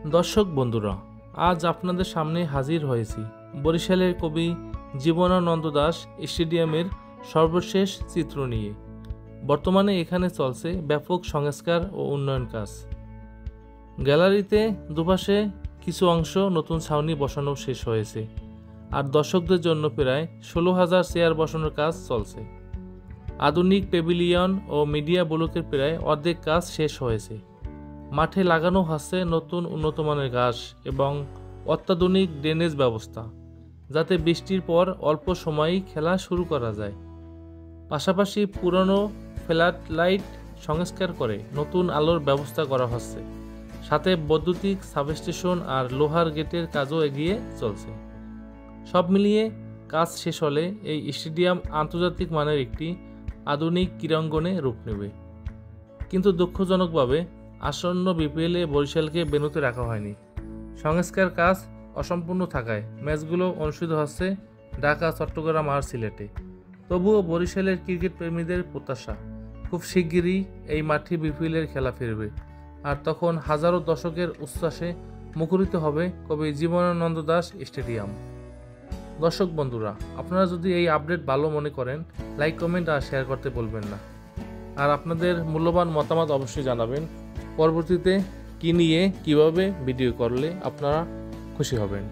দর্শক বন্ধুরা, আজ আপনাদের সামনে হাজির হয়েছি বরিশালের কবি জীবনানন্দ দাশ স্টেডিয়ামের সর্বশেষ চিত্র নিয়ে। বর্তমানে এখানে চলছে ব্যাপক সংস্কার ও উন্নয়ন কাজ। গ্যালারিতে দুপাশে কিছু অংশ নতুন ছাউনি বসানো শেষ হয়েছে, আর দর্শকদের জন্য প্রায় 16,000 চেয়ার বসানোর কাজ চলছে। আধুনিক প্যাভিলিয়ন ও মিডিয়া ব্লকের প্রায় অর্ধেক কাজ শেষ হয়েছে। মাঠে লাগানো হচ্ছে নতুন উন্নতমানের ঘাস এবং অত্যাধুনিক ড্রেনেজ ব্যবস্থা, যাতে বৃষ্টির পর অল্প সময়েই খেলা শুরু করা যায়। পাশাপাশি পুরনো ফ্লাড লাইট সংস্কার করে নতুন আলোর ব্যবস্থা করা হচ্ছে, সাথে বৈদ্যুতিক সাবস্টেশন আর লোহার গেটের কাজও এগিয়ে চলছে। সব মিলিয়ে কাজ শেষ হলে এই স্টেডিয়াম আন্তর্জাতিক মানের একটি আধুনিক ক্রীড়াঙ্গনে রূপ নেবে। কিন্তু দুঃখজনকভাবে আসন্ন বিপিএলে বরিশালকে ভেন্যুতে রাখা হয়নি। সংস্কার কাজ অসম্পূর্ণ থাকায় ম্যাচগুলো অনুষ্ঠিত হচ্ছে ঢাকা, চট্টগ্রাম আর সিলেটে। তবুও বরিশালের ক্রিকেট প্রেমীদের প্রত্যাশা, খুব শিগগিরই এই মাঠে বিপিএলের খেলা ফিরবে, আর তখন হাজারো দর্শকের উচ্ছ্বাসে মুখরিত হবে কবি জীবনানন্দ দাশ স্টেডিয়াম। দর্শক বন্ধুরা, আপনারা যদি এই আপডেট ভালো মনে করেন, লাইক, কমেন্ট আর শেয়ার করতে বলবেন না। আর আপনাদের মূল্যবান মতামত অবশ্যই জানাবেন। পরবর্তীতে কী নিয়ে কীভাবে ভিডিও করলে আপনারা খুশি হবেন।